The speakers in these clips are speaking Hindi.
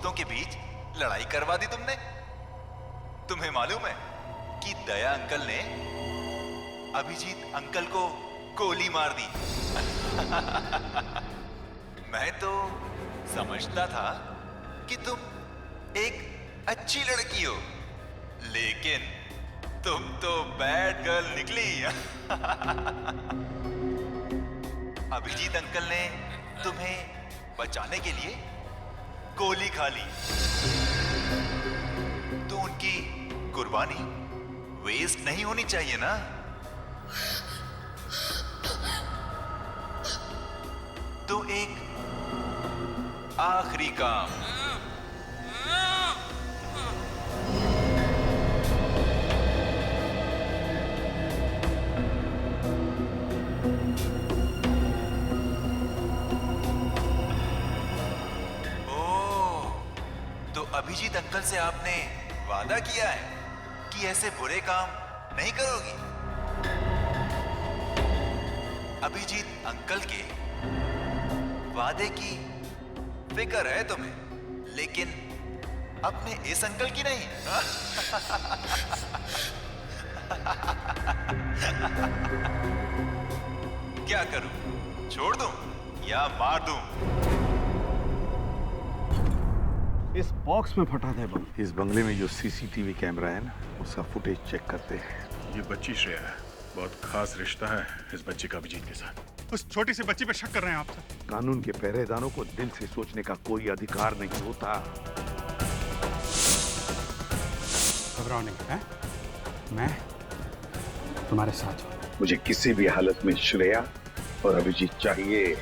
दोस्तों के बीच लड़ाई करवा दी तुमने। तुम्हें मालूम है कि दया अंकल ने अभिजीत अंकल को गोली मार दी। मैं तो समझता था कि तुम एक अच्छी लड़की हो, लेकिन तुम तो बैड गर्ल निकली। अभिजीत अंकल ने तुम्हें बचाने के लिए गोली खा ली, तो उनकी कुर्बानी वेस्ट नहीं होनी चाहिए ना। तो एक आखिरी काम, अभिजीत अंकल से आपने वादा किया है कि ऐसे बुरे काम नहीं करोगी। अभिजीत अंकल के वादे की फिक्र है तुम्हें, लेकिन अपने इस अंकल की नहीं। क्या करूं, छोड़ दूं या मार दूं? इस बॉक्स में फटा था बम। इस बंगले में जो सीसीटीवी कैमरा है ना, उसका फुटेज चेक करते हैं। ये बच्ची श्रेया है, बहुत खास रिश्ता है इस बच्चे का अभिजीत के साथ। उस छोटी सी बच्ची पे शक कर रहे हैं आप सब। कानून के पहरेदारों को दिल से सोचने का कोई अधिकार नहीं होता। घबराओ नहीं है? मैं तुम्हारे साथ हूँ। मुझे किसी भी हालत में श्रेया और अभिजीत चाहिए,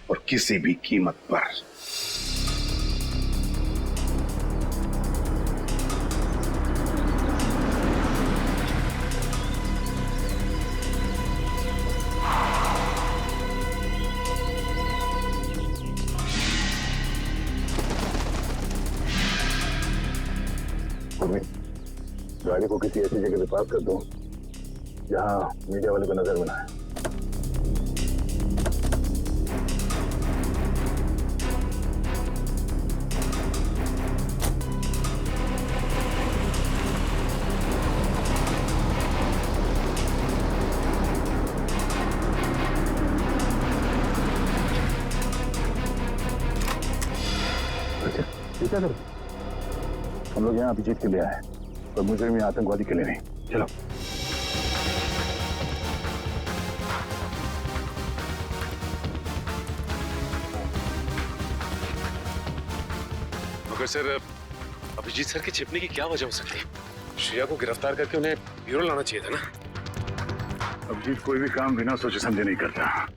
और किसी भी कीमत पर। गाड़ी को किसी ऐसी जगह पे पार्क कर दो जहां मीडिया वाले को नजर में ना आए। अच्छा, ठीक है सर, हम लोग यहाँ अभिजीत के लिए आए और मुझे भी आतंकवादी के लिए नहीं। चलो। मगर सर, अभिजीत सर के छिपने की क्या वजह हो सकती है? श्रेया को गिरफ्तार करके उन्हें ब्यूरो लाना चाहिए था ना। अभिजीत कोई भी काम बिना सोचे समझे नहीं करता।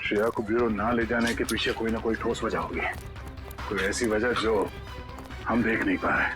श्रेया को ब्यूरो ना ले जाने के पीछे कोई ना कोई ठोस वजह होगी, कोई ऐसी वजह जो हम देख नहीं पा रहे।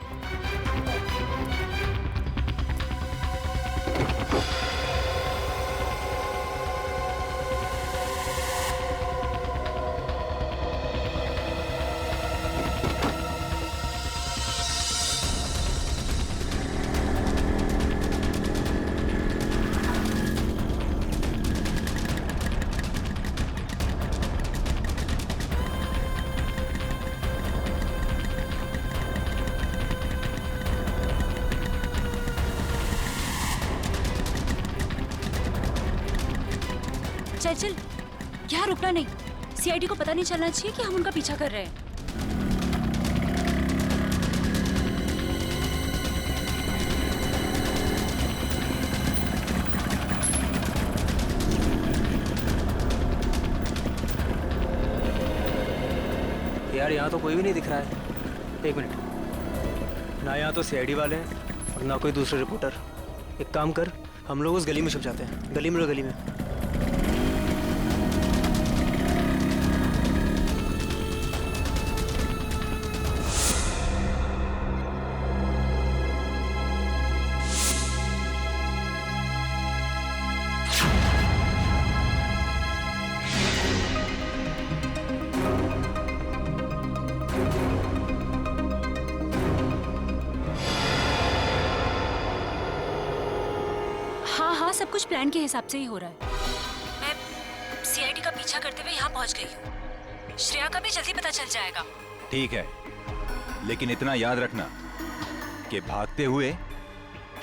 चल यहाँ रुकना नहीं। सीआईडी को पता नहीं चलना चाहिए कि हम उनका पीछा कर रहे हैं। यार यहाँ तो कोई भी नहीं दिख रहा है। एक मिनट, ना यहाँ तो सीआईडी वाले हैं और ना कोई दूसरे रिपोर्टर। एक काम कर, हम लोग उस गली में छुप जाते हैं। गली में गली में। हाँ, सब कुछ प्लान के हिसाब से ही हो रहा है। मैं सीआईडी का पीछा करते हुए यहाँ पहुँच गई हूँ। श्रेया का भी जल्दी पता चल जाएगा। ठीक है, लेकिन इतना याद रखना कि भागते हुए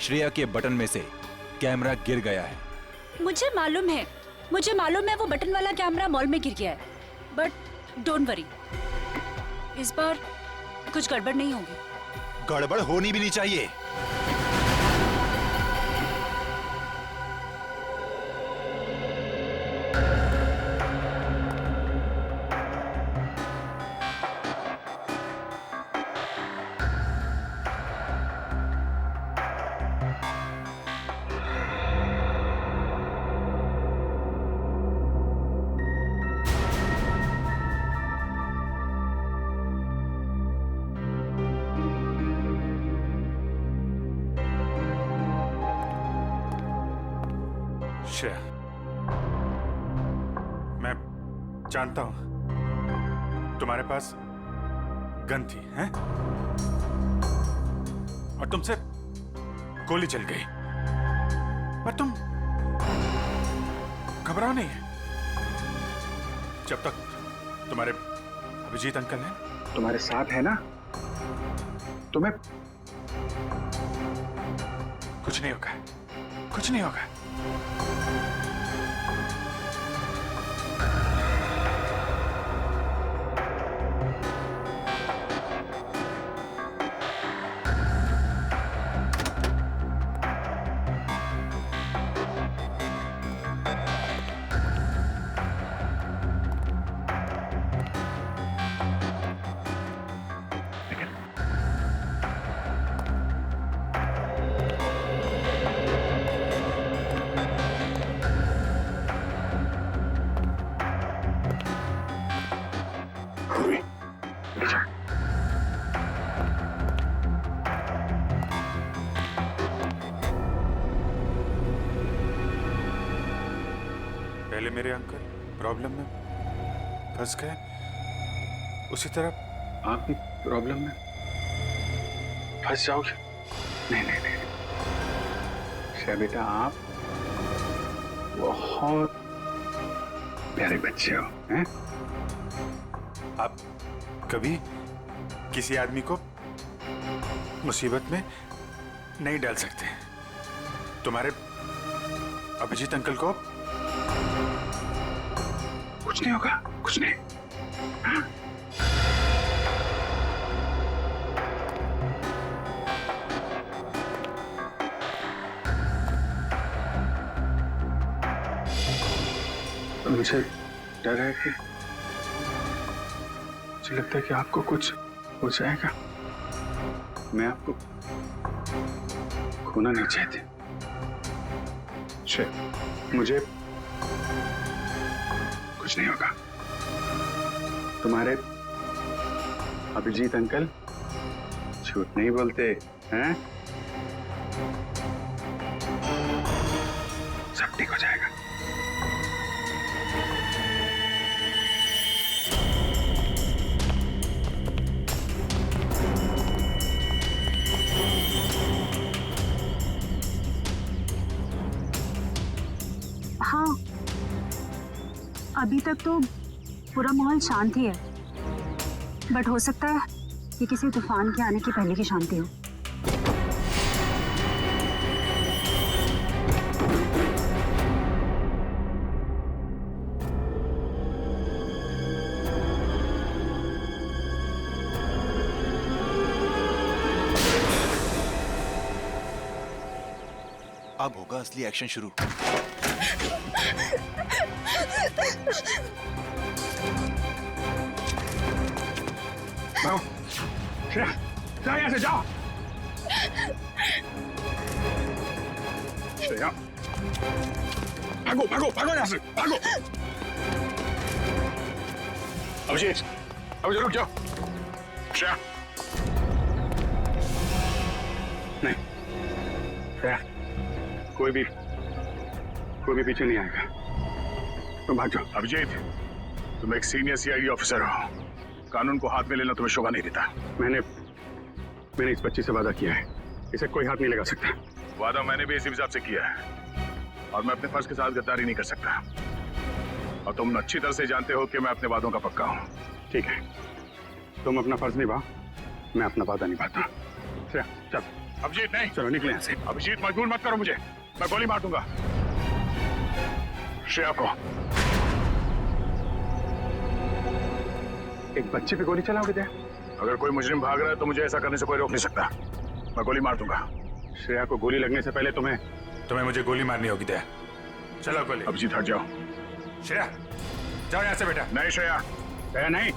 श्रेया के बटन में से कैमरा गिर गया है। मुझे मालूम है वो बटन वाला कैमरा मॉल में गिर गया है, बट डोंट वरी, इस बार कुछ गड़बड़ नहीं होगी। गड़बड़ होनी भी नहीं चाहिए। श्रेया, मैं जानता हूं तुम्हारे पास गन थी, हैं? और तुमसे गोली चल गई, पर तुम घबराओ नहीं। जब तक तुम्हारे अभिजीत अंकल हैं, तुम्हारे साथ है ना, तुम्हें कुछ नहीं होगा, कुछ नहीं होगा। पहले मेरे अंकल प्रॉब्लम में फंस गए, उसी तरह आप भी प्रॉब्लम में फंस जाओगे। नहीं नहीं नहीं श्रेया बेटा, आप बहुत प्यारे बच्चे हो, हैं? आप कभी किसी आदमी को मुसीबत में नहीं डाल सकते। तुम्हारे अभिजीत अंकल को कुछ नहीं होगा, कुछ नहीं। हाँ? मुझे डर है कि मुझे लगता है कि आपको कुछ हो जाएगा। मैं आपको खोना नहीं चाहती। मुझे कुछ नहीं होगा। तुम्हारे अभिजीत अंकल झूठ नहीं बोलते हैं। सब ठीक हो जाएगा। हाँ, अभी तक तो पूरा माहौल शांत ही है, बट हो सकता है कि किसी तूफान के आने की पहले की शांति हो। अब होगा असली एक्शन शुरू। श्रेया, जाओ यहाँ से, जाओ। श्रेया, भागो भागो भागो यहाँ से, भागो। अभिजीत, अभिजीत रुक जाओ। श्रेया, नहीं श्रेया, कोई भी पीछे नहीं आएगा। तुम भाग जाओ। अभिजीत, तुम एक सीनियर सीआईडी ऑफिसर हो, कानून को हाथ में लेना तुम्हें शोभा नहीं देता। मैंने इस बच्ची से वादा किया है, इसे कोई हाथ नहीं लगा सकता। वादा मैंने भी इसी हिसाब से किया है और मैं अपने फर्ज के साथ गद्दारी नहीं कर सकता। और तुम अच्छी तरह से जानते हो कि मैं अपने वादों का पक्का हूँ। ठीक है, तुम अपना फर्ज निभाओ, मैं अपना वादा निभाता। श्रेया चल। अभिजीत नहीं, चलो निकले यहाँ से। अभिजीत मजबूर मत करो मुझे, मैं गोली मार दूंगा श्रेया को। एक बच्चे पे गोली चलाओगे क्या? अगर कोई मुजरिम भाग रहा है तो मुझे ऐसा करने से कोई रोक नहीं सकता। मैं गोली मार दूंगा। श्रेया को गोली लगने से पहले तुम्हें मुझे गोली मारनी होगी दया। चलो गोली। अभिजीत हट जाओ। श्रेया जाओ यहाँ से बेटा। नहीं श्रेया, श्रेया नहीं,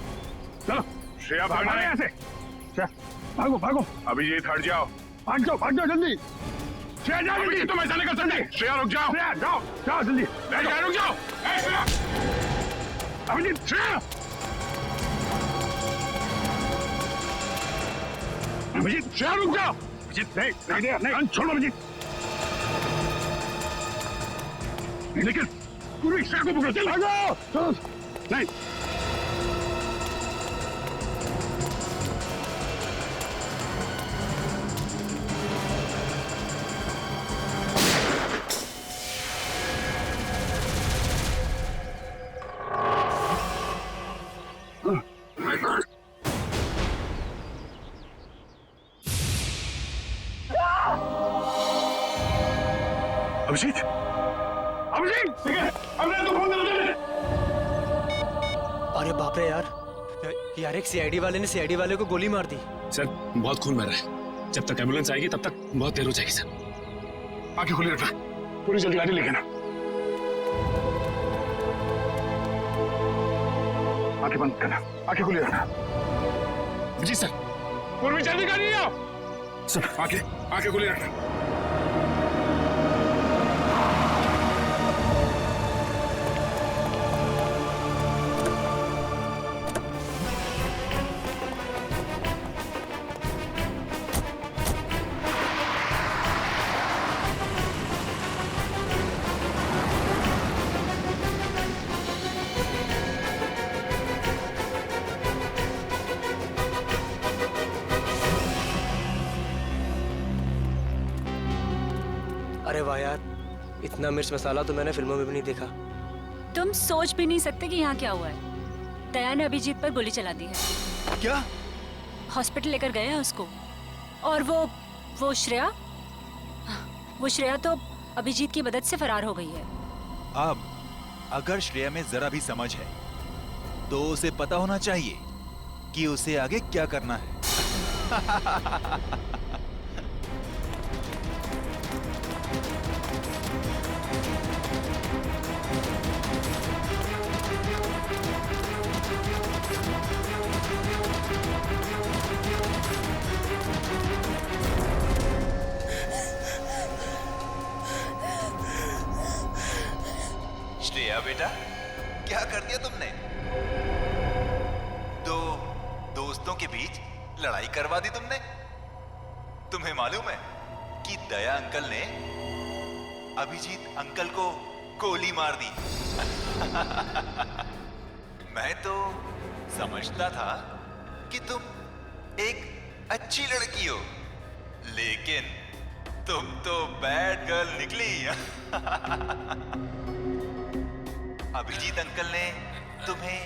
चलो श्रेया भागना नहीं। यहाँ से। श्रेया भागो भागो। अभिजीत हट जाओ। भाग जाओ जल्दी। श्रेया जाओ जल्दी। तुम ऐसा नहीं कर सकते। श्रेया रुक जाओ। श्रेया जाओ जाओ जल्दी। नहीं रुक जाओ। ए, श्रेया। अभिजीत श्रेया। अभिजीत श्रेया रुक जाओ। अभिजीत नहीं छोड़ो अभिजीत। लेकिन पूरी श्रेया को पकड़ो। चल भागो। चलो नहीं। अभिजीत, अभिजीत, हमने तो फोन कर। अरे बाप रे यार एक सीआईडी वाले ने सीआईडी वाले को गोली मार दी। सर बहुत खून बह रहा है, जब तक एम्बुलेंस आएगी तब तक बहुत देर हो जाएगी सर। आंखें खुली रखना, पूरी जल्दी गाड़ी लेके ना। आंखें बंद करना, आंखें खुली रखना। जी सर। पूर्वी जल्दी गाड़ी आओ। सर आंखें खुली रखना। अरे वाह यार, इतना मिर्च मसाला तो मैंने फिल्मों में भी नहीं देखा। तुम सोच भी नहीं सकते कि यहाँ क्या हुआ है। दया ने अभिजीत पर गोली चला दी है। क्या? हॉस्पिटल लेकर गए हैं उसको। और वो श्रेया तो अभिजीत की मदद से फरार हो गई है। अब अगर श्रेया में जरा भी समझ है तो उसे पता होना चाहिए कि उसे आगे क्या करना है। श्रेया बेटा, क्या कर दिया तुमने? दो दोस्तों के बीच लड़ाई करवा दी तुमने। तुम्हें मालूम है कि दया अंकल ने अभिजीत अंकल को गोली मार दी। मैं तो समझता था कि तुम एक अच्छी लड़की हो, लेकिन तुम तो बैड गर्ल निकली। अभिजीत अंकल ने तुम्हें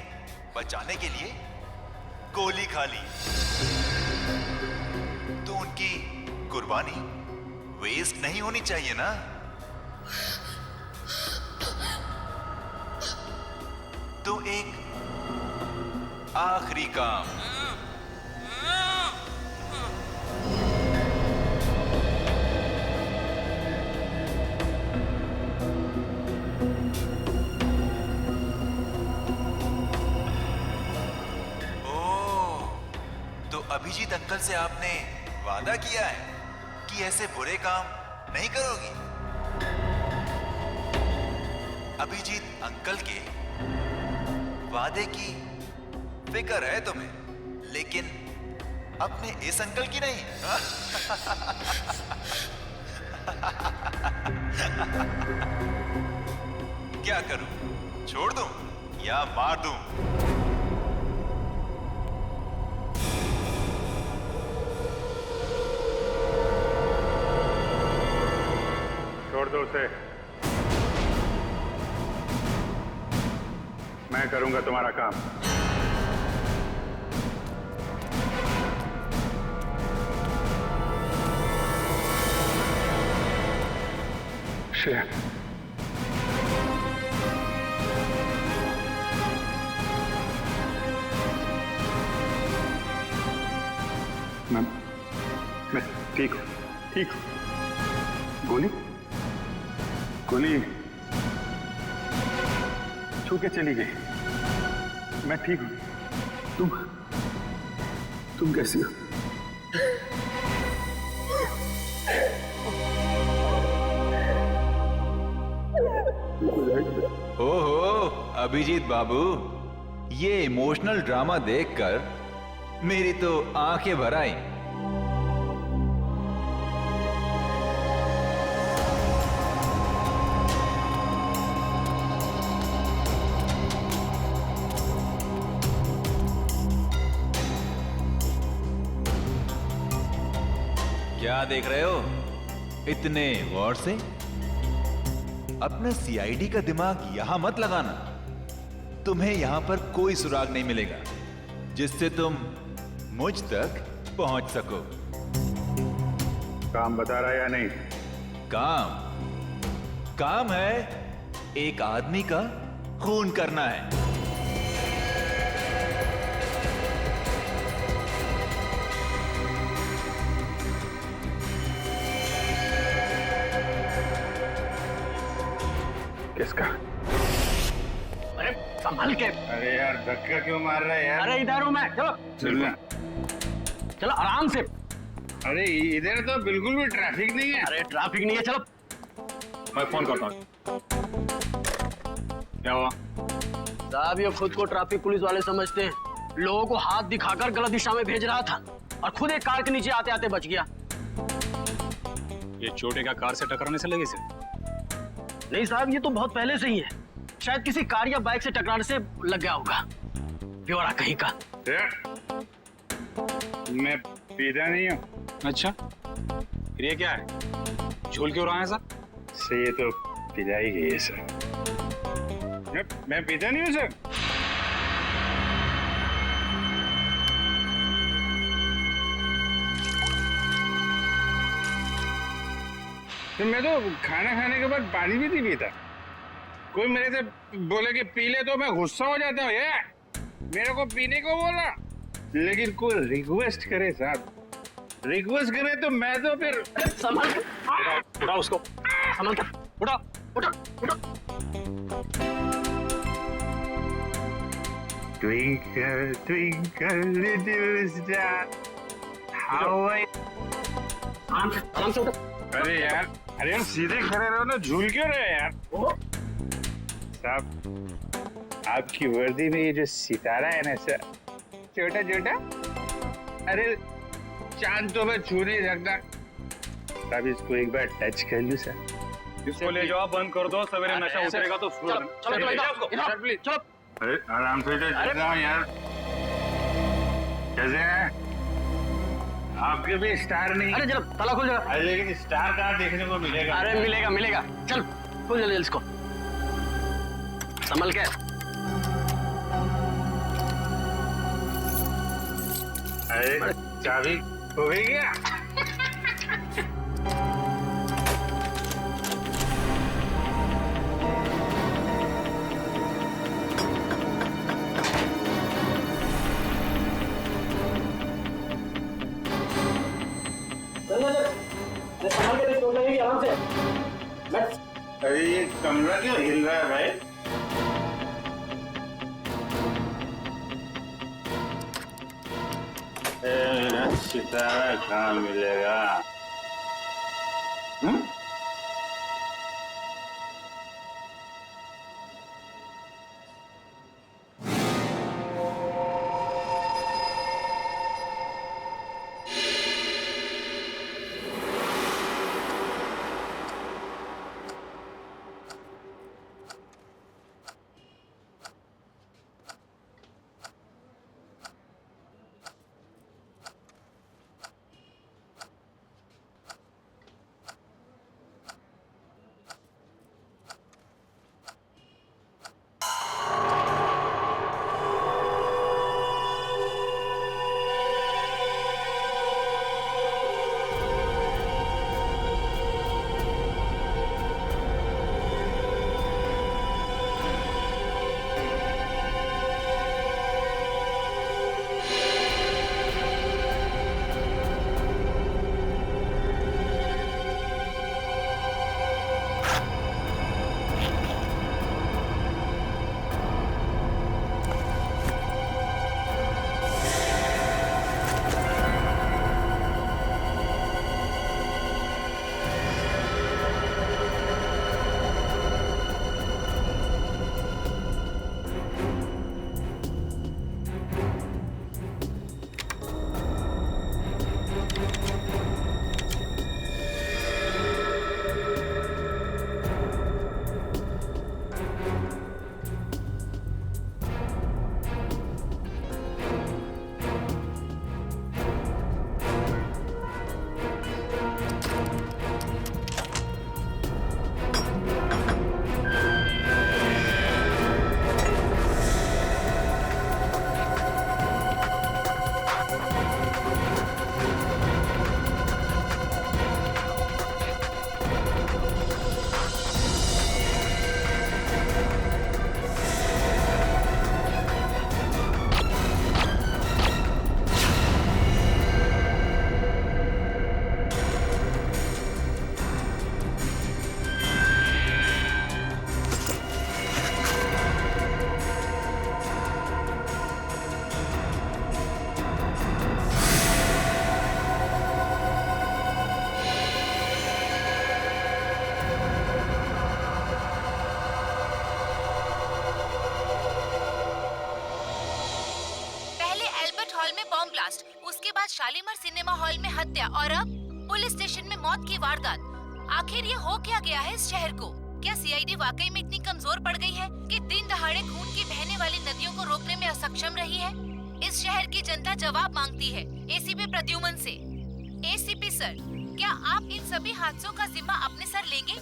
बचाने के लिए गोली खा ली, तो उनकी कुर्बानी वेस्ट नहीं होनी चाहिए ना। तो एक आखिरी काम। अभिजीत अंकल से आपने वादा किया है कि ऐसे बुरे काम नहीं करोगी। अभिजीत अंकल के वादे की फिक्र है तुम्हें, लेकिन अपने इस अंकल की नहीं। क्या करूं? छोड़ दूं या मार दूं? छोड़ दो उसे, मैं करूंगा तुम्हारा काम। श्रेया, मैं ठीक हूँ, ठीक हूँ। गोली गोली छू के चली गई। मैं ठीक हूँ। तुम कैसी हो? ओहो अभिजीत बाबू, ये इमोशनल ड्रामा देखकर मेरी तो आंखें भर आई। क्या देख रहे हो इतने गौर से? अपना सीआईडी का दिमाग यहां मत लगाना। तुम्हें यहां पर कोई सुराग नहीं मिलेगा जिससे तुम मुझ तक पहुंच सको। काम बता रहा है या नहीं? काम है एक आदमी का खून करना है। किसका? अरे संभल के। अरे यार धक्का क्यों मार रहा है यार? अरे इधर हूँ मैं, चलो चलना। चलो आराम से। अरे इधर तो बिल्कुल भी ट्रैफिक नहीं है। अरे ट्रैफिक नहीं है, चलो। मैं फोन करता हूँ। क्या हुआ? साहब ये खुद को ट्रैफिक पुलिस वाले समझते हैं। लोगों को हाथ दिखाकर गलत दिशा में भेज रहा था और खुद एक कार के नीचे आते आते बच गया। ये चोटे का कार से टकराने से लगे से? नहीं साहब, ये तो बहुत पहले से ही है। शायद किसी कार या बाइक से टकराने से लग गया होगा। प्योरा कहीं का। मैं पीता नहीं हूँ। अच्छा, फिर ये क्या है? झूल क्यों रहा है सर? से ये तो पिलाई गई है सर। मैं पीता नहीं हूँ सर। तो मैं तो खाना खाने के बाद पानी भी नहीं पीता। कोई मेरे से बोले कि पी ले तो मैं गुस्सा हो जाता हूँ। ये मेरे को पीने को बोला, लेकिन कोई रिक्वेस्ट करे साहब, रिक्वेस्ट करे तो मैं तो फिर संभल के। उठा उसको, संभल के। उठा। उठो उठो। Twinkle, twinkle, little star, how I... आराम से उठो। अरे यार सीधे खड़े रहो ना, झूल क्यों रहे यार? साहब आपकी वर्दी में ये जो सितारा है ना सर, छोटा छोटा, अरे चांद तो मैं छू नहीं सकता। साहब इसको एक बार टच कर लूं सर। इसको ले जाओ, बंद कर दो, सवेरे नशा उतरेगा तो चलो। अरे आराम से चल रहा हूँ यार। कैसे हैं? आपके भी स्टार नहीं? अरे चलो ताला खुल जाएगा। अरे लेकिन स्टार कहाँ देखने को मिलेगा? अरे मिलेगा। चल खुल जल्दी इसको। संभल के। अरे चाबी हो गई क्या? अरे ये कमरा क्यों हिल रहा है भाई? सितारा कहाँ मिलेगा? बॉम्ब ब्लास्ट, उसके बाद शालीमार सिनेमा हॉल में हत्या और अब पुलिस स्टेशन में मौत की वारदात। आखिर ये हो क्या गया है इस शहर को? क्या सीआईडी वाकई में इतनी कमजोर पड़ गई है कि दिन दहाड़े खून की बहने वाली नदियों को रोकने में असक्षम रही है? इस शहर की जनता जवाब मांगती है एसीपी प्रद्युमन से। एसीपी सर, क्या आप इन सभी हादसों का जिम्मा अपने सर लेंगे?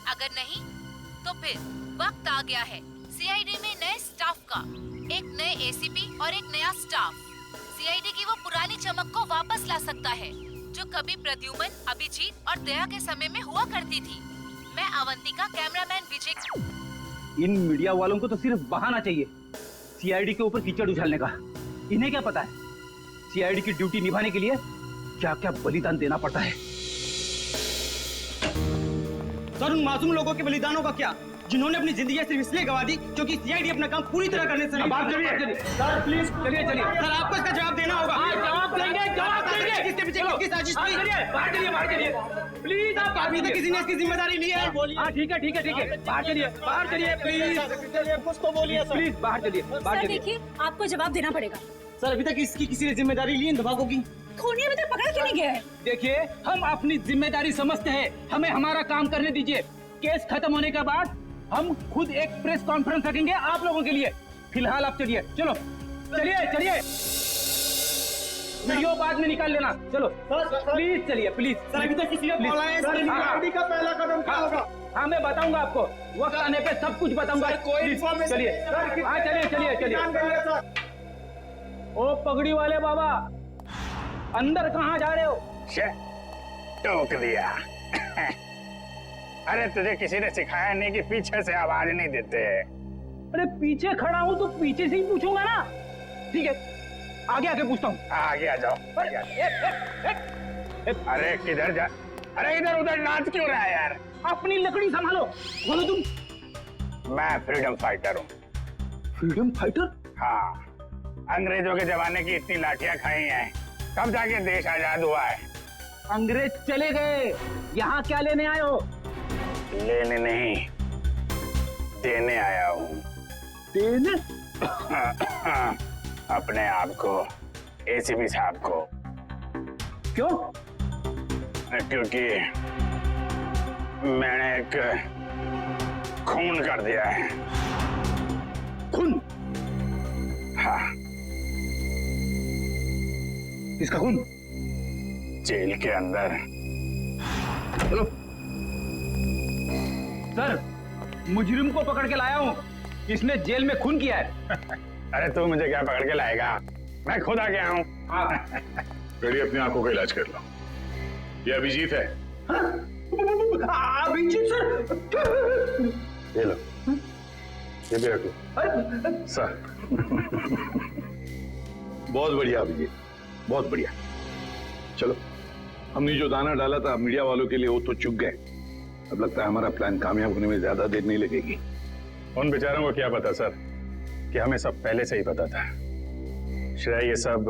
अगर नहीं तो फिर वक्त आ गया है सीआईडी में नए स्टाफ का, एक नए एसीपी और एक नया स्टाफ। सीआईडी की वो पुरानी चमक को वापस ला सकता है जो कभी प्रद्युमन, अभिजीत और दया के समय में हुआ करती थी। मैं अवंतिका, कैमरामैन विजय। इन मीडिया वालों को तो सिर्फ बहाना चाहिए सीआईडी के ऊपर कीचड़ उछालने का। इन्हें क्या पता है सीआईडी की ड्यूटी निभाने के लिए क्या क्या बलिदान देना पड़ता है। सर, उन मासूम लोगों के बलिदानों का क्या, जिन्होंने अपनी जिंदगी सिर्फ इसलिए गवा दी क्योंकि सीआईडी अपना काम पूरी तरह करने से। अब चलिए सर, प्लीज चलिए। सर, आपको इसका जवाब देना होगा। जवाब देंगे। किसके पीछे किसकी साजिश थी? बाहर चलिए प्लीज। आप अभी तक किसी ने इसकी जिम्मेदारी ली है? हाँ ठीक है। बाहर चलिए प्लीज। कुछ तो बोलिए प्लीज। बाहर चलिए। देखिए, आपको जवाब देना पड़ेगा। सर, अभी तक इसकी किसी ने जिम्मेदारी ली इन धमाकों की? खूनी अभी तक पकड़ा क्यों नहीं गया है? देखिए, हम अपनी जिम्मेदारी समझते हैं, हमें हमारा काम करने दीजिए। केस खत्म होने के बाद हम खुद एक प्रेस कॉन्फ्रेंस रखेंगे आप लोगों के लिए। फिलहाल आप चलिए। चलिए। वीडियो बाद में निकाल लेना। चलो प्लीज चलिए प्लीज। सर, अभी तक किसी ने बोला है सीआईडी का पहला कदम क्या होगा? हाँ, मैं बताऊंगा आपको, वक्त आने पे सब कुछ बताऊंगा। चलिए। ओ पगड़ी वाले बाबा, अंदर कहाँ जा रहे हो? टोक दिया। अरे तुझे किसी ने सिखाया नहीं कि पीछे से आवाज नहीं देते? अरे पीछे खड़ा हूँ तो पीछे से ही पूछूंगा ना। ठीक है, आगे पूछता हूँ। आगे आ जाओ। अरे किधर जा? अरे इधर उधर नाच क्यों रहा है यार? अपनी लकड़ी संभालो। बोलो तुम। मैं फ्रीडम फाइटर हूँ। Freedom fighter? हाँ, अंग्रेजों के जमाने की इतनी लाठियां खाई हैं, तब जाके देश आजाद हुआ है। अंग्रेज चले गए, यहाँ क्या लेने आए हो? लेने नहीं, देने आया हूँ। देने? अपने आप को, एसीपी साहब को। क्यों? क्योंकि मैंने एक खून कर दिया है। खून? हाँ। किसका खून? जेल के अंदर। चलो सर, मुजरिम को पकड़ के लाया हूँ, इसने जेल में खून किया है। अरे तू मुझे क्या पकड़ के लाएगा, मैं खुद आ गया हूँ। रेडी, अपनी आंखों का इलाज कर लो। ये अभिजीत है। अभिजीत सर? ये लो, ये भी रखो सर। बहुत बढ़िया अभिजीत, बहुत बढ़िया। चलो, हमने जो दाना डाला था मीडिया वालों के लिए वो तो चुग गए। अब लगता है हमारा प्लान कामयाब होने में ज्यादा देर नहीं लगेगी। उन बेचारों को क्या पता सर कि हमें सब पहले से ही पता था। श्रेया ये सब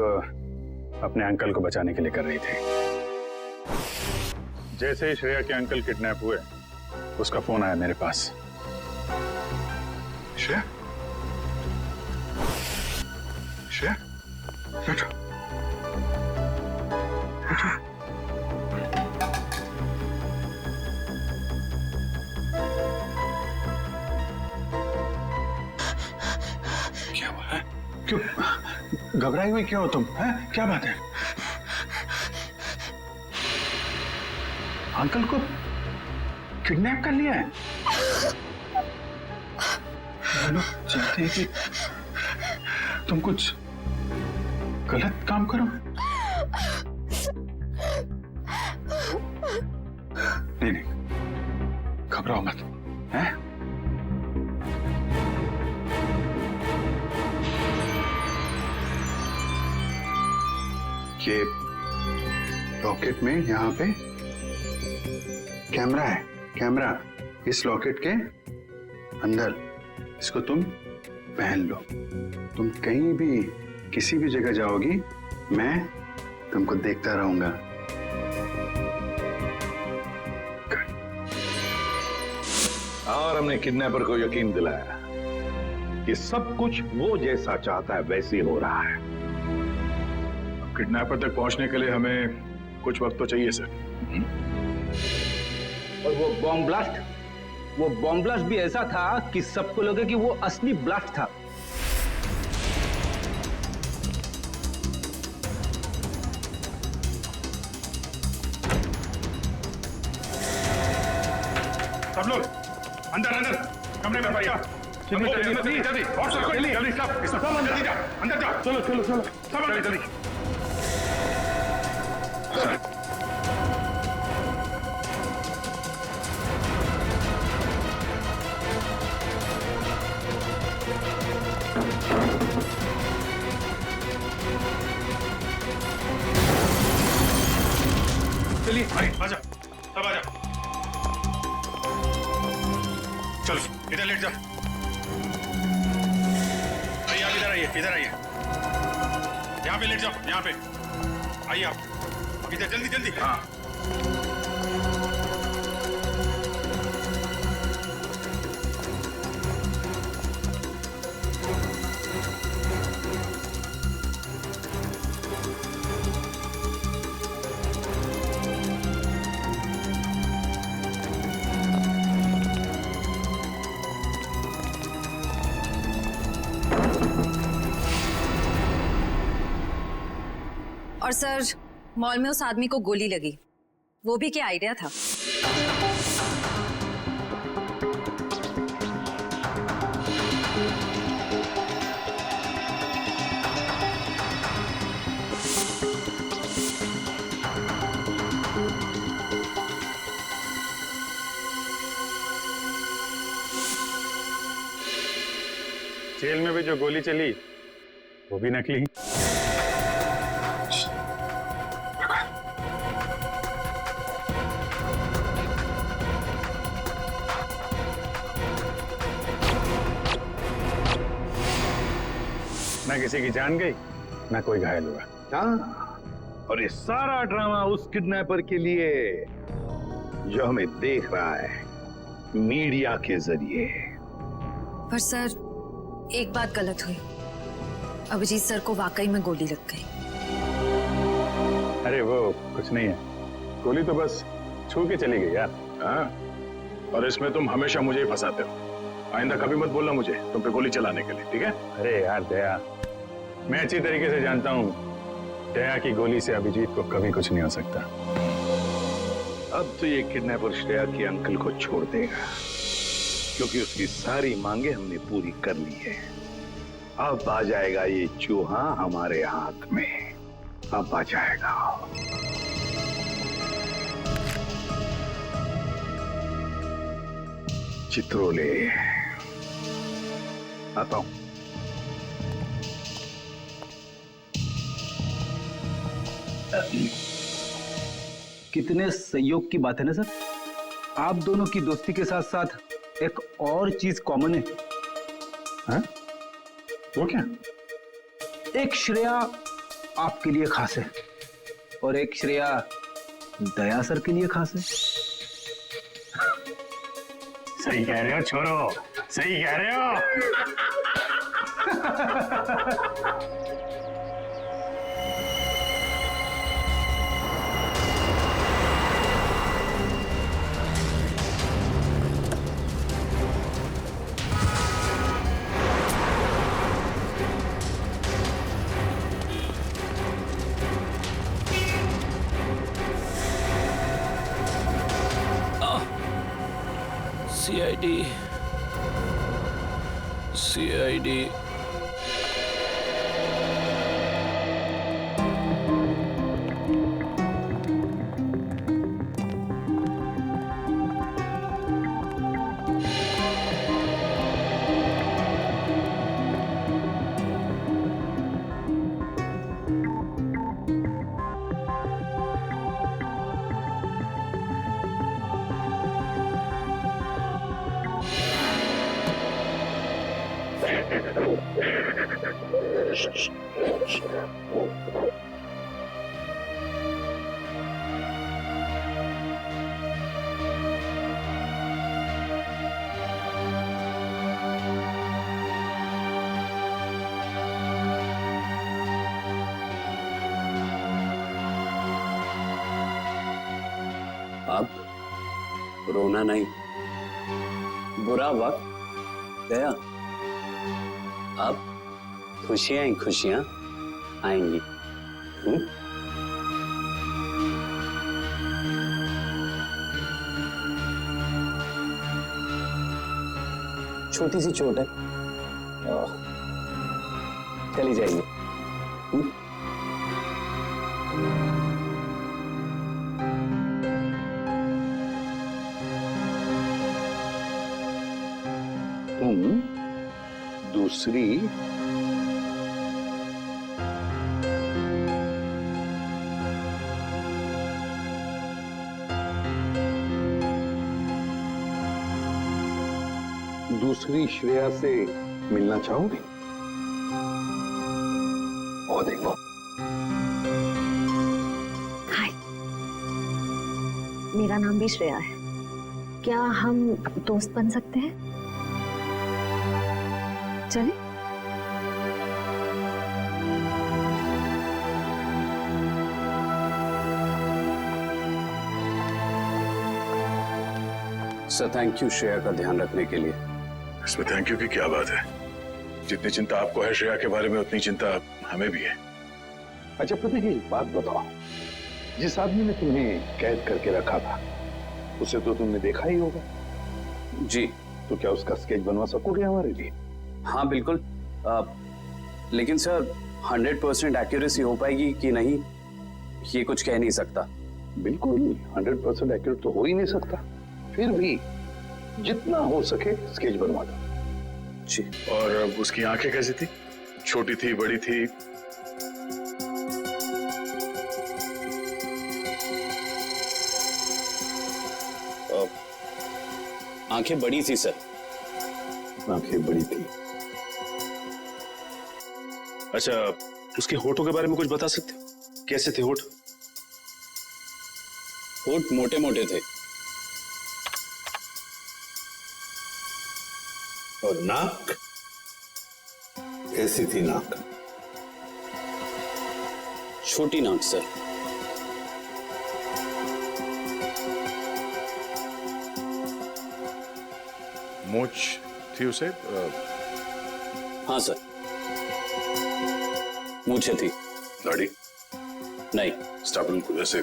अपने अंकल को बचाने के लिए कर रही थी। जैसे ही श्रेया के अंकल किडनैप हुए, उसका फोन आया मेरे पास। श्रेया, श्रेया, बैठो। क्या हुआ है? क्यों घबराई हुई क्यों हो तुम? हैं? क्या बात है? अंकल को किडनैप कर लिया है? ये लोग चाहते हैं कि तुम कुछ गलत काम करो। नहीं, घबराओ मत। हैं? ये लॉकेट में यहाँ पे कैमरा है। कैमरा इस लॉकेट के अंदर, इसको तुम पहन लो। तुम कहीं भी किसी भी जगह जाओगी, मैं तुमको देखता रहूंगा। और हमने किडनैपर को यकीन दिलाया कि सब कुछ वो जैसा चाहता है वैसे ही हो रहा है। किडनैपर तक पहुंचने के लिए हमें कुछ वक्त तो चाहिए सर। और वो बॉम्ब ब्लास्ट भी ऐसा था कि सबको लगे कि वो असली ब्लास्ट था। सब लोग अंदर अंदर कमरे में भैया जल्दी जल्दी और सब जल्दी जल्दी सब जल्दी जा अंदर जा। चलो चलो चलो सब जल्दी जल्दी। चलिए भाई आजा सब आजा। चलो इधर लेट जा। आइए आप इधर आइए इधर आइए। यहाँ पे लेट जाओ यहाँ पे आइए आप इधर जल्दी जल्दी। हाँ और सर मॉल में उस आदमी को गोली लगी, वो भी क्या आइडिया था? जेल में भी जो गोली चली वो भी नकली। ना किसी की जान गई ना कोई घायल हुआ। हाँ, और ये सारा ड्रामा उस किडनैपर के लिए जो हमें देख रहा है मीडिया के जरिए। पर सर एक बात गलत हुई, अभिजीत सर को वाकई में गोली लग गई। अरे वो कुछ नहीं है, गोली तो बस छू के चली गई यार। हाँ, और इसमें तुम हमेशा मुझे ही फंसाते हो। आइंदा कभी मत बोलना मुझे तुम पे गोली चलाने के लिए, ठीक है? अरे यार दया, मैं अच्छी तरीके से जानता हूँ दया की गोली से अभिजीत को कभी कुछ नहीं हो सकता। अब तो ये किडनैपर श्रेया के अंकल को छोड़ देगा, क्योंकि उसकी सारी मांगे हमने पूरी कर ली है। अब आ जाएगा ये चूहा हमारे हाथ में, अब आ जाएगा। चित्रोले आता हूं। कितने संयोग की बात है ना सर, आप दोनों की दोस्ती के साथ साथ एक और चीज कॉमन है। हाँ? वो क्या? एक श्रेया आपके लिए खास है और एक श्रेया दया सर के लिए खास है। सही कह रहे हो छोरो, सही कह रहे हो। सीआईडी अब रोना नहीं, बुरा वक्त गया, अब खुशियां ही खुशियां आएंगी। छोटी सी चोट है, चली जाएगी। तुम दूसरी दूसरी श्रेया से मिलना चाहोगे? और देखो, हाय, मेरा नाम भी श्रेया है। क्या हम दोस्त बन सकते हैं? चले? सर थैंक यू श्रेया का ध्यान रखने के लिए। इसमें थैंक यू की क्या बात है? जितनी चिंता आपको है श्रेया के बारे में, उतनी चिंता हमें भी है। अच्छा प्रतीक, एक बात बताओ, जिस आदमी ने तुम्हें कैद करके रखा था उसे तो तुमने देखा ही होगा। जी। तो क्या उसका स्केच बनवा सकोगे हमारे लिए? हाँ बिल्कुल, लेकिन सर 100% एक्यूरेसी हो पाएगी कि नहीं, ये कुछ कह नहीं सकता। बिल्कुल 100% एक्यूरेट तो हो ही नहीं सकता, फिर भी जितना हो सके स्केच बनवा दो। जी। और उसकी आंखें कैसी थी? छोटी थी, बड़ी थी? आंखें बड़ी थी सर। आंखें बड़ी थी। अच्छा, उसके होठों के बारे में कुछ बता सकते हो? कैसे थे होठ? होठ मोटे मोटे थे। और नाक कैसी थी? नाक छोटी नाक सर। मूंछ थी उसे? हाँ सर, मूंछें थी। दाढ़ी? नहीं। स्टाबल को जैसे?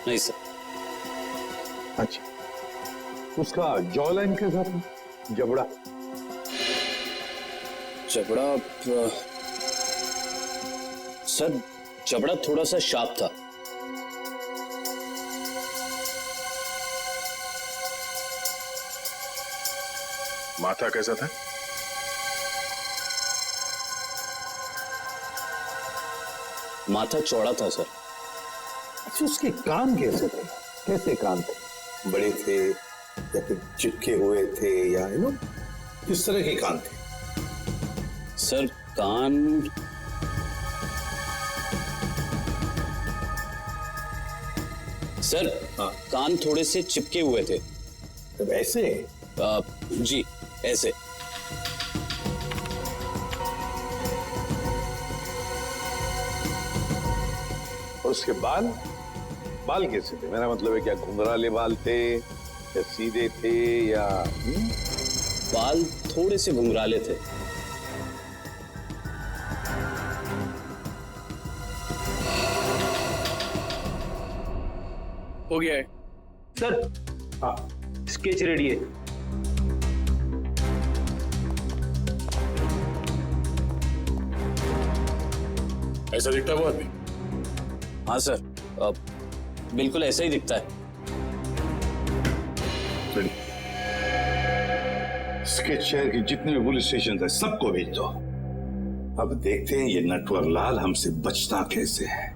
नहीं सर। अच्छा, उसका जॉ लाइन कैसा था? जबड़ा? जबड़ा सर, जबड़ा थोड़ा सा शार्प था। माथा कैसा था? माथा चौड़ा था सर। अच्छा, उसके कान कैसे थे? कैसे कान थे? बड़े थे या फिर चिपके हुए थे, या किस तरह के कान थे? सर कान सर, हाँ। कान थोड़े से चिपके हुए थे। तब ऐसे? जी ऐसे। और उसके बाल? बाल कैसे थे? मेरा मतलब है, क्या घुंघराले बाल थे या सीधे थे, या बाल थोड़े से घुंघराले थे। हो गया है सर। हाँ, स्केच रेडी है। ऐसा दिखता है वो आदमी? हाँ सर, बिल्कुल ऐसा ही दिखता है। स्केच शहर के जितने भी पुलिस स्टेशन है सबको भेज दो। अब देखते हैं ये नटवर लाल हमसे बचता कैसे है।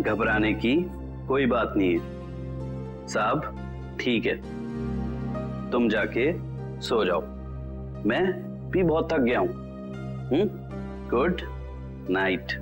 घबराने की कोई बात नहीं है साहब, ठीक है, तुम जाके सो जाओ, मैं भी बहुत थक गया हूं। Good night.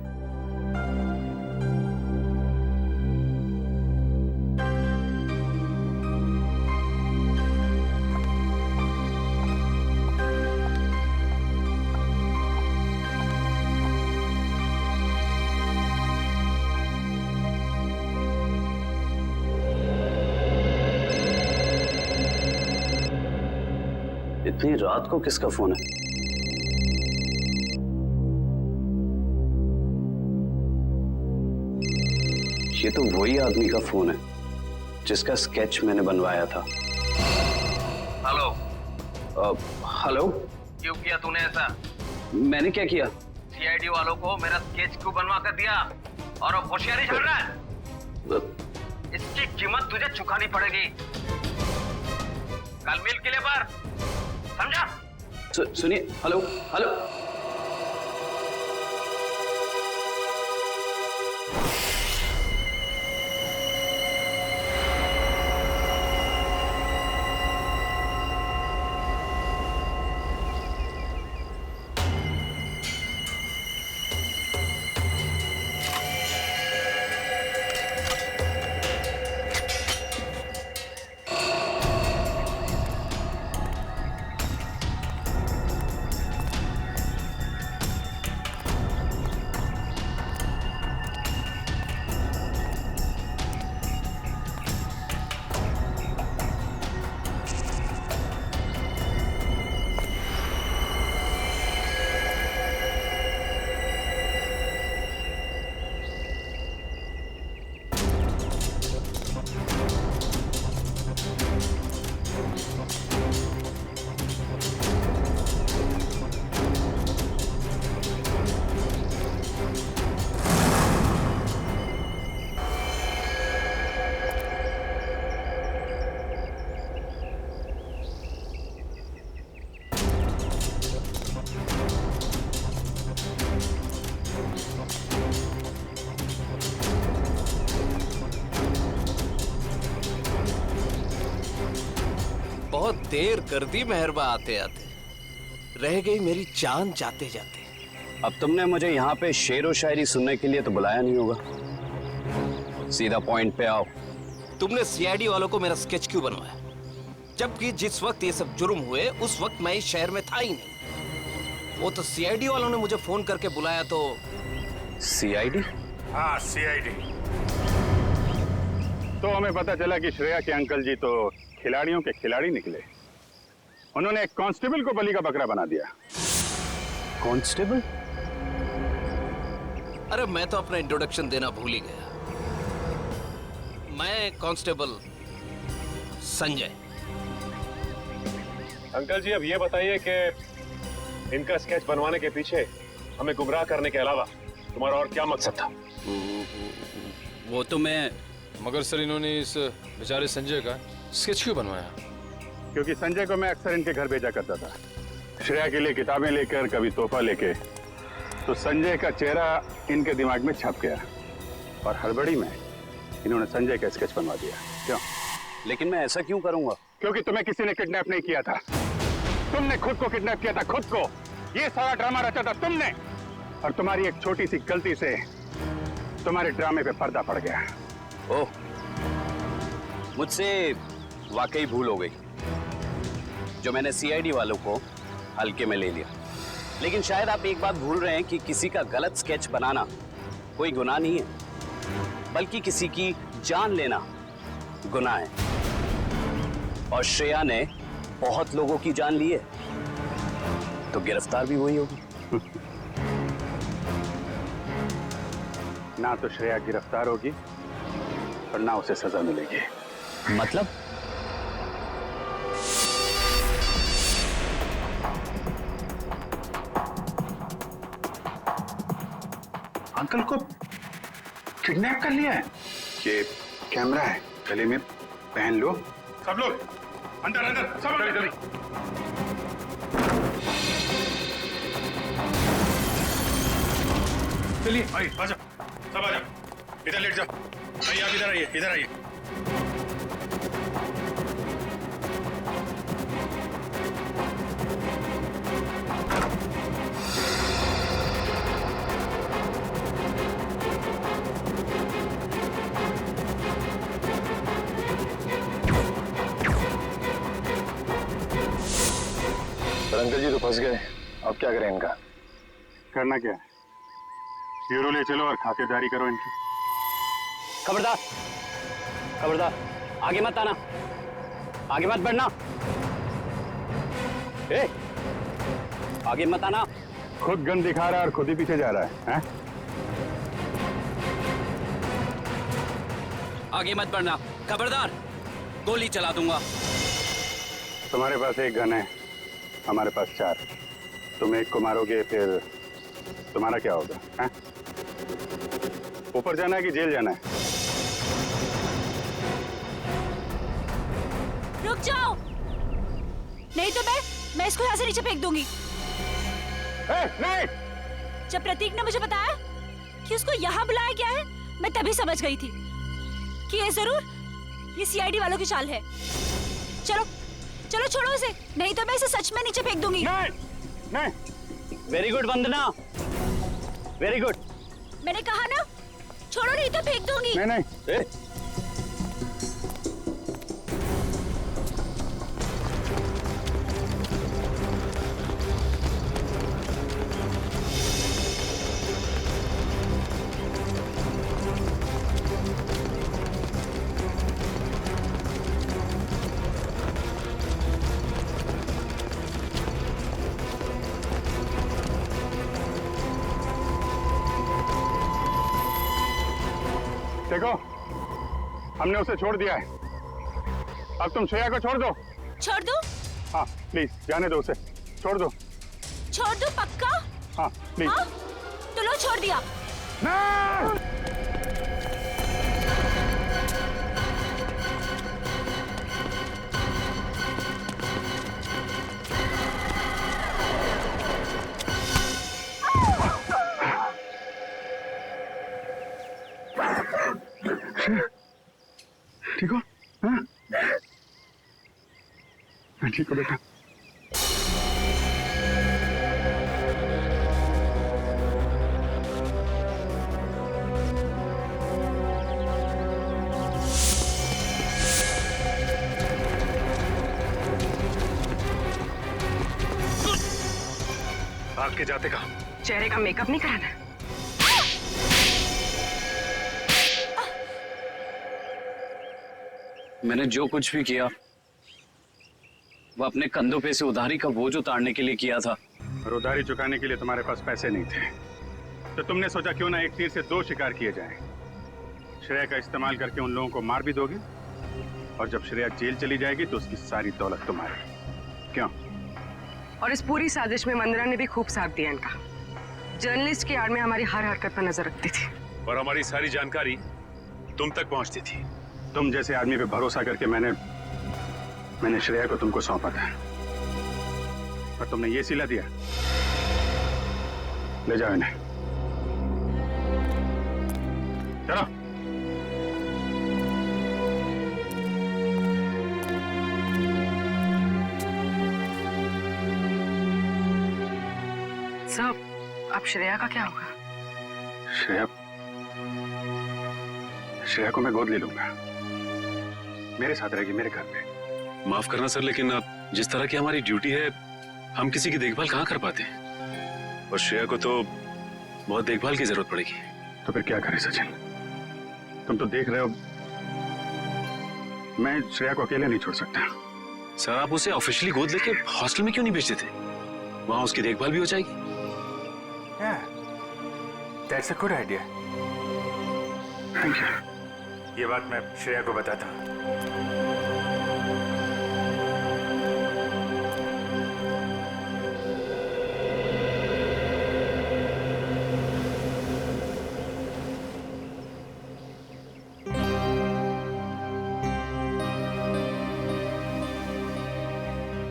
इतनी रात को किसका फोन है? ये तो वही आदमी का फोन है जिसका स्केच मैंने बनवाया था। हेलो। हेलो। क्यों किया तूने ऐसा? मैंने क्या किया? सीआईडी वालों को मेरा स्केच क्यों बनवा कर दिया? और अब होशियारी चल रहा है? इसकी कीमत तुझे चुकानी पड़ेगी। कल मिल किले पर, समझा? सुनिए। Hello hello. बहुत देर कर दी मेहरबा आते आते, रह गई मेरी जान जाते जाते। अब तुमने मुझे यहाँ पे शेर व शायरी सुनने के लिए तो बुलाया नहीं होगा। सीधा पॉइंट पे आओ। तुमने सीआईडी वालों को मेरा स्केच क्यों बनवाया? जबकि जिस वक्त ये सब जुर्म हुए उस वक्त मैं इस शहर में था ही नहीं। वो तो सीआईडी वालों ने मुझे फोन करके बुलाया तो। सीआईडी? हाँ, सीआईडी। तो हमें पता चला कि श्रेया के अंकल जी तो खिलाड़ियों के खिलाड़ी निकले। उन्होंने एक कांस्टेबल को बलि का बकरा बना दिया। कांस्टेबल? अरे मैं तो अपना इंट्रोडक्शन देना भूल ही गया। मैं कांस्टेबल संजय। अंकल जी, अब ये बताइए कि इनका स्केच बनवाने के पीछे हमें गुमराह करने के अलावा तुम्हारा और क्या मकसद था? वो तो मैं, मगर सर इन्होंने इस बेचारे संजय का स्केच क्यों बनवाया? क्योंकि संजय को मैं अक्सर इनके घर भेजा करता था, श्रेया के लिए किताबें लेकर, कभी तोहफा लेके। तो संजय का चेहरा इनके दिमाग में छप गया और हड़बड़ी में इन्होंने संजय का स्केच बनवा दिया। क्यों? लेकिन मैं ऐसा क्यों करूंगा? क्योंकि तुम्हें किसी ने किडनैप नहीं किया था। तुमने खुद को किडनैप किया था, खुद को। ये सारा ड्रामा रचा था तुमने, और तुम्हारी एक छोटी सी गलती से तुम्हारे ड्रामे पे पर्दा पड़ गया। ओह, मुझसे वाकई भूल हो गई जो मैंने सीआईडी वालों को हल्के में ले लिया। लेकिन शायद आप एक बात भूल रहे हैं कि किसी का गलत स्केच बनाना कोई गुनाह नहीं है, बल्कि किसी की जान लेना गुनाह है। और श्रेया ने बहुत लोगों की जान ली है, तो गिरफ्तार भी वही होगी। ना तो श्रेया गिरफ्तार होगी और ना उसे सजा मिलेगी। मतलब? अंकल को किडनैप कर लिया है। ये कैमरा है, गले में पहन लो। सब लोग अंदर अंदर, सब अंदर। चलिए भाई, आ जाओ, सब आ जाओ। इधर लेट जाओ। आइए, आप इधर आइए, इधर आइए। अंकल जी तो फंस गए, अब क्या करें इनका? करना क्या है? ब्यूरो ले चलो और खातिरदारी करो इनकी। खबरदार, खबरदार, आगे मत आना, आगे मत बढ़ना। ए, आगे मत आना। खुद गन दिखा रहा है और खुद ही पीछे जा रहा है? आगे मत बढ़ना, खबरदार, गोली चला दूंगा। तुम्हारे पास एक गन है, हमारे पास 4। तुम एक को मारोगे, फिर तुम्हारा क्या होगा? हैं? ऊपर जाना है कि जेल जाना है? रुक जाओ, नहीं तो मैं इसको यहाँ से नीचे फेंक दूंगी। नहीं! जब प्रतीक ने मुझे बताया कि उसको यहाँ बुलाया गया है, मैं तभी समझ गई थी कि ये जरूर ये सीआईडी वालों की चाल है। चलो चलो छोड़ो इसे, नहीं तो मैं इसे सच में नीचे फेंक दूंगी। नहीं। वेरी गुड वंदना, वेरी गुड। मैंने कहा ना, छोड़ो नहीं तो फेंक दूंगी। नहीं। देखो, हमने उसे छोड़ दिया है, अब तुम श्रेया को छोड़ दो। छोड़ दो? हाँ प्लीज, जाने दो उसे, छोड़ दो। छोड़ दो पक्का? हाँ प्लीज। हाँ? तो लो, छोड़ दिया। ठीक हो? हाँ? मैं ठीक हूँ बेटा। भाग के जाते कहाँ? चेहरे का मेकअप नहीं कराना? मैंने जो कुछ भी किया वो अपने कंधों पे से उधारी का बोझ उतारने के लिए किया था। और उधारी चुकाने के लिए तुम्हारे पास पैसे नहीं थे, तो तुमने सोचा क्यों ना एक तीर से 2 शिकार किए जाएं। श्रेया का इस्तेमाल करके उन लोगों को मार भी दोगे, और जब श्रेया जेल चली जाएगी तो उसकी सारी दौलत तुम्हारी। क्यों? और इस पूरी साजिश में वंदना ने भी खूब साथ दिया इनका। जर्नलिस्ट की आड़ में हमारी हर हरकत पर नजर रखती थी, और हमारी सारी जानकारी तुम तक पहुंचती थी। तुम जैसे आदमी पे भरोसा करके मैंने श्रेया को तुमको सौंपा था, और तुमने ये सिला दिया। ले जाओ इन्हें, चलो। साहब, अब श्रेया का क्या होगा? श्रेया को मैं गोद ले लूंगा, मेरे साथ रहेगी, मेरे घर पे। माफ करना सर, लेकिन जिस तरह की हमारी ड्यूटी है, हम किसी की देखभाल कहाँ कर पाते हैं, और श्रेया को तो बहुत देखभाल की जरूरत पड़ेगी। तो फिर क्या करें सचिन? तुम तो देख रहे हो, मैं श्रेया को अकेले नहीं छोड़ सकता। सर, आप उसे ऑफिशियली गोद लेके हॉस्टल में क्यों नहीं भेजते थे? वहां उसकी देखभाल भी हो जाएगी। That's a good idea. Thank you. ये बात मैं श्रेया को बताता हूँ।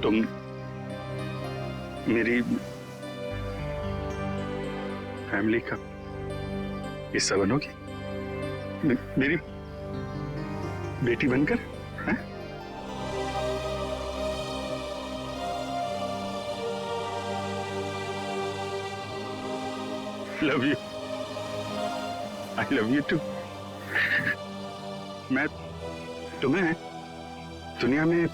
तुम मेरी फैमिली का हिस्सा बनोगी, मेरी बेटी बनकर, हैं? Love you, I love you too. मैं तुम्हें दुनिया में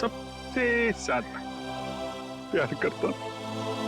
सबसे ज्यादा प्यार करता हूं।